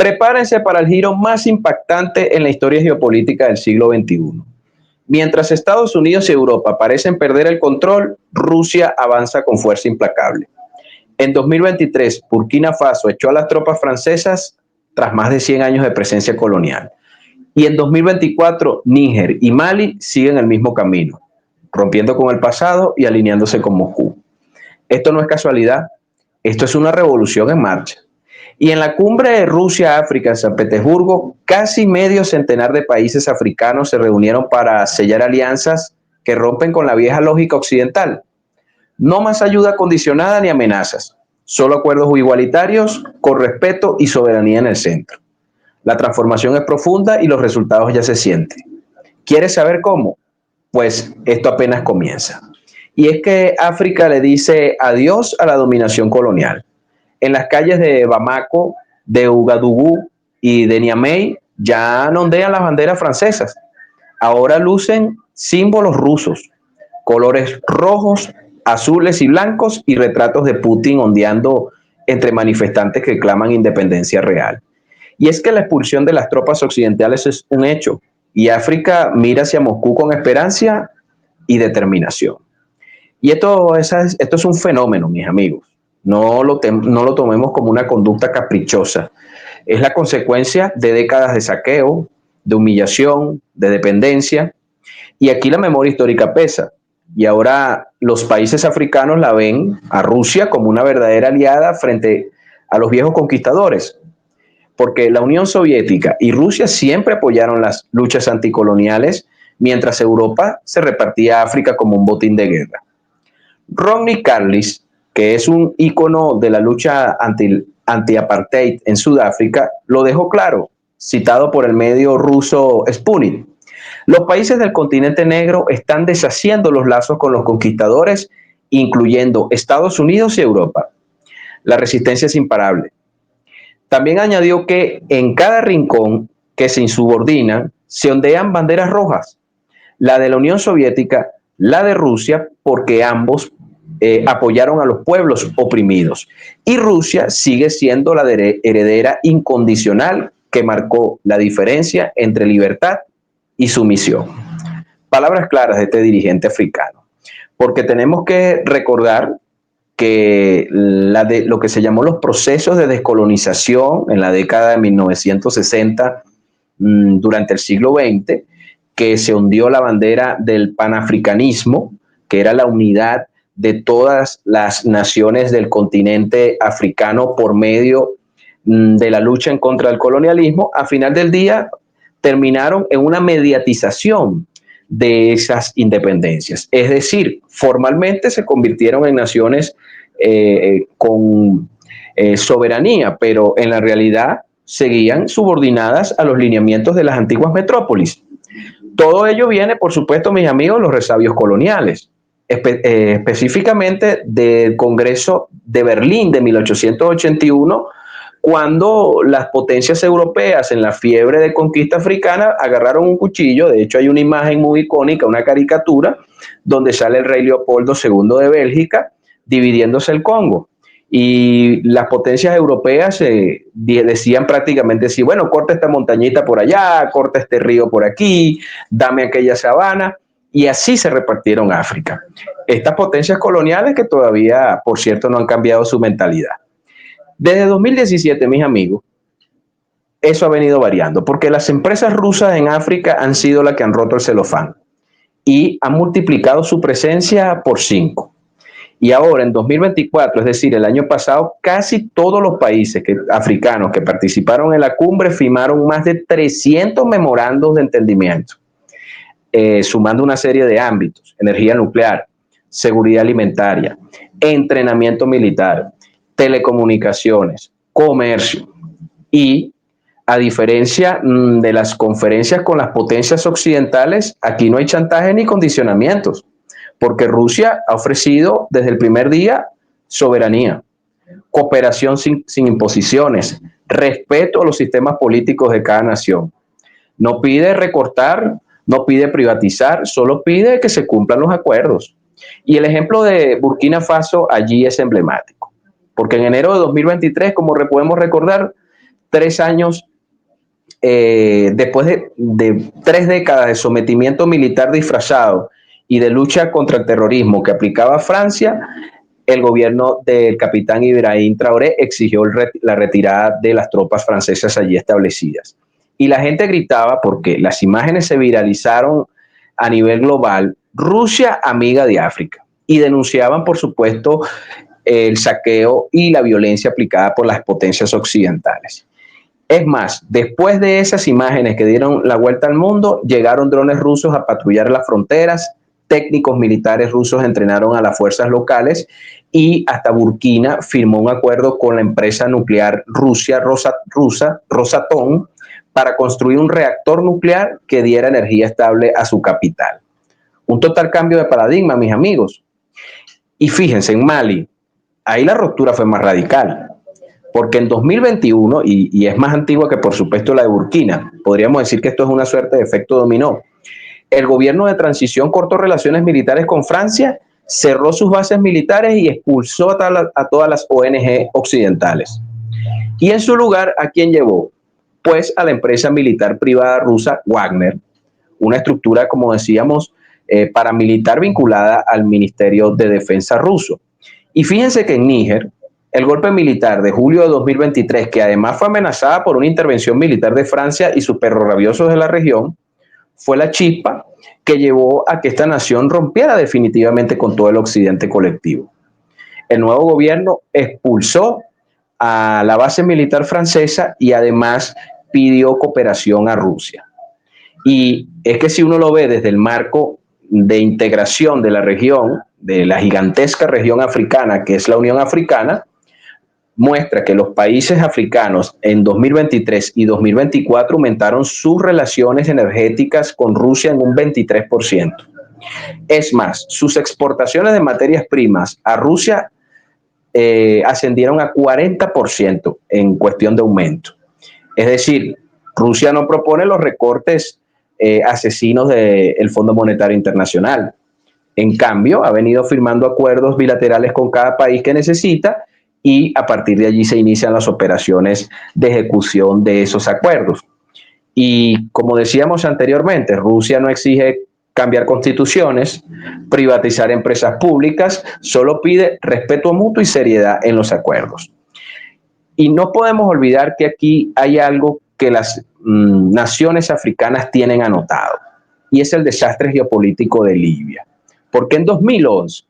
Prepárense para el giro más impactante en la historia geopolítica del siglo XXI. Mientras Estados Unidos y Europa parecen perder el control, Rusia avanza con fuerza implacable. En 2023, Burkina Faso echó a las tropas francesas tras más de 100 años de presencia colonial. Y en 2024, Níger y Mali siguen el mismo camino, rompiendo con el pasado y alineándose con Moscú. Esto no es casualidad, esto es una revolución en marcha. Y en la cumbre de Rusia-África en San Petersburgo, casi medio centenar de países africanos se reunieron para sellar alianzas que rompen con la vieja lógica occidental. No más ayuda condicionada ni amenazas, solo acuerdos igualitarios con respeto y soberanía en el centro. La transformación es profunda y los resultados ya se sienten. ¿Quieres saber cómo? Pues esto apenas comienza. Y es que África le dice adiós a la dominación colonial. En las calles de Bamako, de Ouagadougou y de Niamey ya no ondean las banderas francesas. Ahora lucen símbolos rusos, colores rojos, azules y blancos y retratos de Putin ondeando entre manifestantes que claman independencia real. Y es que la expulsión de las tropas occidentales es un hecho y África mira hacia Moscú con esperanza y determinación. Y esto es un fenómeno, mis amigos. No lo tomemos como una conducta caprichosa. Es la consecuencia de décadas de saqueo, de humillación, de dependencia. Y aquí la memoria histórica pesa. Y ahora los países africanos la ven a Rusia como una verdadera aliada frente a los viejos conquistadores. Porque la Unión Soviética y Rusia siempre apoyaron las luchas anticoloniales, mientras Europa se repartía África como un botín de guerra. Rodney Carlis, que es un ícono de la lucha anti-apartheid en Sudáfrica, lo dejó claro, citado por el medio ruso Sputnik. Los países del continente negro están deshaciendo los lazos con los conquistadores, incluyendo Estados Unidos y Europa. La resistencia es imparable. También añadió que en cada rincón que se insubordina se ondean banderas rojas, la de la Unión Soviética, la de Rusia, porque ambos apoyaron a los pueblos oprimidos. Y Rusia sigue siendo la heredera incondicional que marcó la diferencia entre libertad y sumisión. Palabras claras de este dirigente africano, porque tenemos que recordar que lo que se llamó los procesos de descolonización en la década de 1960, durante el siglo XX, que se ondeó la bandera del panafricanismo, que era la unidad de todas las naciones del continente africano por medio de la lucha en contra del colonialismo. A final del día terminaron en una mediatización de esas independencias. Es decir, formalmente se convirtieron en naciones con soberanía, pero en la realidad seguían subordinadas a los lineamientos de las antiguas metrópolis. Todo ello viene, por supuesto, mis amigos, los resabios coloniales, específicamente del Congreso de Berlín de 1881, cuando las potencias europeas en la fiebre de conquista africana agarraron un cuchillo. De hecho hay una imagen muy icónica, una caricatura, donde sale el rey Leopoldo II de Bélgica dividiéndose el Congo. Y las potencias europeas decían prácticamente así: bueno, corta esta montañita por allá, corta este río por aquí, dame aquella sabana. Y así se repartieron África. Estas potencias coloniales que todavía, por cierto, no han cambiado su mentalidad. Desde 2017, mis amigos, eso ha venido variando, porque las empresas rusas en África han sido las que han roto el celofán y han multiplicado su presencia por 5. Y ahora, en 2024, es decir, el año pasado, casi todos los países africanos que participaron en la cumbre firmaron más de 300 memorandos de entendimiento, sumando una serie de ámbitos: energía nuclear, seguridad alimentaria, entrenamiento militar, telecomunicaciones, comercio. Y a diferencia de las conferencias con las potencias occidentales, aquí no hay chantaje ni condicionamientos, porque Rusia ha ofrecido desde el primer día soberanía, cooperación sin imposiciones, respeto a los sistemas políticos de cada nación. No pide recortar, no pide privatizar, solo pide que se cumplan los acuerdos. Y el ejemplo de Burkina Faso allí es emblemático, porque en enero de 2023, como podemos recordar, 3 años, después de 3 décadas de sometimiento militar disfrazado y de lucha contra el terrorismo que aplicaba Francia, el gobierno del capitán Ibrahim Traoré exigió la retirada de las tropas francesas allí establecidas. Y la gente gritaba porque las imágenes se viralizaron a nivel global: Rusia amiga de África, y denunciaban, por supuesto, el saqueo y la violencia aplicada por las potencias occidentales. Es más, después de esas imágenes que dieron la vuelta al mundo, llegaron drones rusos a patrullar las fronteras, técnicos militares rusos entrenaron a las fuerzas locales y hasta Burkina firmó un acuerdo con la empresa nuclear rusa Rosatom para construir un reactor nuclear que diera energía estable a su capital. Un total cambio de paradigma, mis amigos. Y fíjense, en Mali, ahí la ruptura fue más radical, porque en 2021, y es más antigua que por supuesto la de Burkina, podríamos decir que esto es una suerte de efecto dominó. El gobierno de transición cortó relaciones militares con Francia, cerró sus bases militares y expulsó a todas las ONG occidentales. Y en su lugar, ¿a quién llevó? Pues a la empresa militar privada rusa Wagner, una estructura, como decíamos, paramilitar vinculada al Ministerio de Defensa ruso. Y fíjense que en Níger, el golpe militar de julio de 2023, que además fue amenazada por una intervención militar de Francia y sus perros rabiosos de la región, fue la chispa que llevó a que esta nación rompiera definitivamente con todo el occidente colectivo. El nuevo gobierno expulsó a la base militar francesa y además pidió cooperación a Rusia. Y es que si uno lo ve desde el marco de integración de la región, de la gigantesca región africana que es la Unión Africana, muestra que los países africanos en 2023 y 2024 aumentaron sus relaciones energéticas con Rusia en un 23%. Es más, sus exportaciones de materias primas a Rusia ascendieron a 40% en cuestión de aumento. Es decir, Rusia no propone los recortes asesinos del Fondo Monetario Internacional. En cambio, ha venido firmando acuerdos bilaterales con cada país que necesita y a partir de allí se inician las operaciones de ejecución de esos acuerdos. Y como decíamos anteriormente, Rusia no exige cambiar constituciones, privatizar empresas públicas, solo pide respeto mutuo y seriedad en los acuerdos. Y no podemos olvidar que aquí hay algo que las naciones africanas tienen anotado, y es el desastre geopolítico de Libia. Porque en 2011,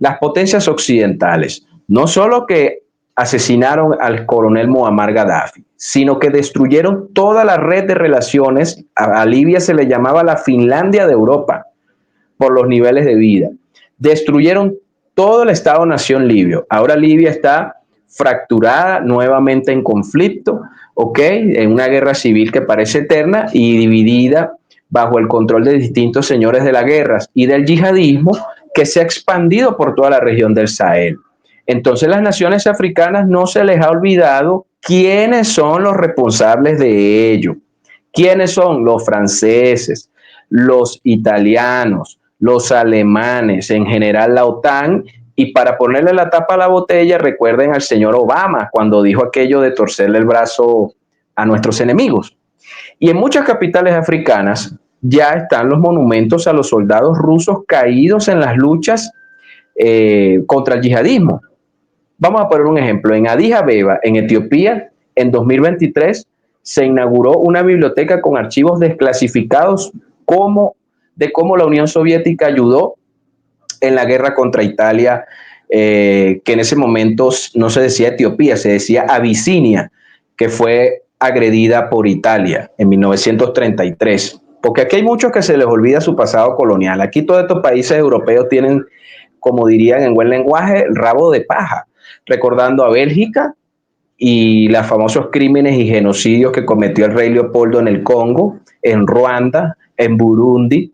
las potencias occidentales no solo que asesinaron al coronel Muammar Gaddafi, sino que destruyeron toda la red de relaciones. A Libia se le llamaba la Finlandia de Europa por los niveles de vida. Destruyeron todo el Estado-nación libio. Ahora Libia está fracturada, nuevamente en conflicto, ¿ok? En una guerra civil que parece eterna y dividida bajo el control de distintos señores de las guerras y del yihadismo que se ha expandido por toda la región del Sahel. Entonces, las naciones africanas no se les ha olvidado quiénes son los responsables de ello. ¿Quiénes son? Los franceses, los italianos, los alemanes, en general la OTAN. Y para ponerle la tapa a la botella, recuerden al señor Obama cuando dijo aquello de torcerle el brazo a nuestros enemigos. Y en muchas capitales africanas ya están los monumentos a los soldados rusos caídos en las luchas contra el yihadismo. Vamos a poner un ejemplo. En Addis Abeba, en Etiopía, en 2023, se inauguró una biblioteca con archivos desclasificados de cómo la Unión Soviética ayudó en la guerra contra Italia, que en ese momento no se decía Etiopía, se decía Abisinia, que fue agredida por Italia en 1933. Porque aquí hay muchos que se les olvida su pasado colonial. Aquí todos estos países europeos tienen, como dirían en buen lenguaje, el rabo de paja, recordando a Bélgica y los famosos crímenes y genocidios que cometió el rey Leopoldo en el Congo, en Ruanda, en Burundi,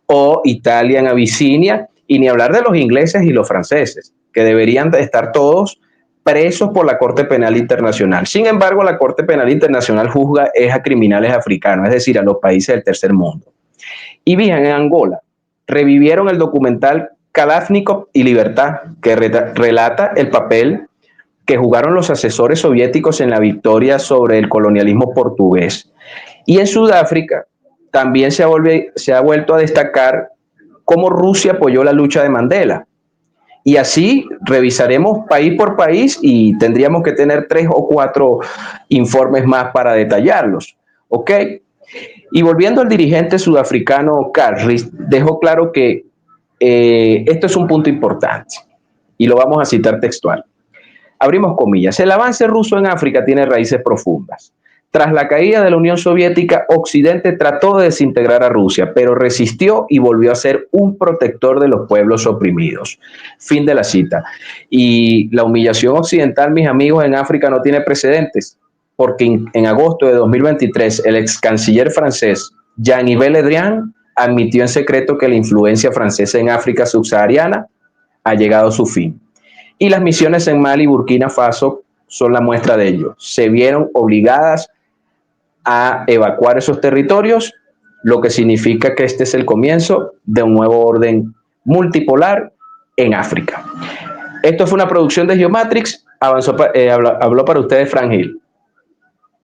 o Italia en Abisinia, y ni hablar de los ingleses y los franceses, que deberían de estar todos presos por la Corte Penal Internacional. Sin embargo, la Corte Penal Internacional juzga a criminales africanos, es decir, a los países del tercer mundo. Y bien, en Angola, revivieron el documental Kalashnikov y Libertad, que relata el papel que jugaron los asesores soviéticos en la victoria sobre el colonialismo portugués. Y en Sudáfrica también se ha vuelto a destacar cómo Rusia apoyó la lucha de Mandela. Y así revisaremos país por país y tendríamos que tener 3 o 4 informes más para detallarlos. ¿Ok? Y volviendo al dirigente sudafricano Carris, dejó claro que esto es un punto importante y lo vamos a citar textual. Abrimos comillas. El avance ruso en África tiene raíces profundas. Tras la caída de la Unión Soviética, Occidente trató de desintegrar a Rusia, pero resistió y volvió a ser un protector de los pueblos oprimidos. Fin de la cita. Y la humillación occidental, mis amigos, en África no tiene precedentes, porque en agosto de 2023 el ex canciller francés Jean-Yves Le Drian admitió en secreto que la influencia francesa en África subsahariana ha llegado a su fin. Y las misiones en Mali y Burkina Faso son la muestra de ello. Se vieron obligadas a evacuar esos territorios, lo que significa que este es el comienzo de un nuevo orden multipolar en África. Esto fue una producción de Geomatrix. Habló para ustedes Fran Gil.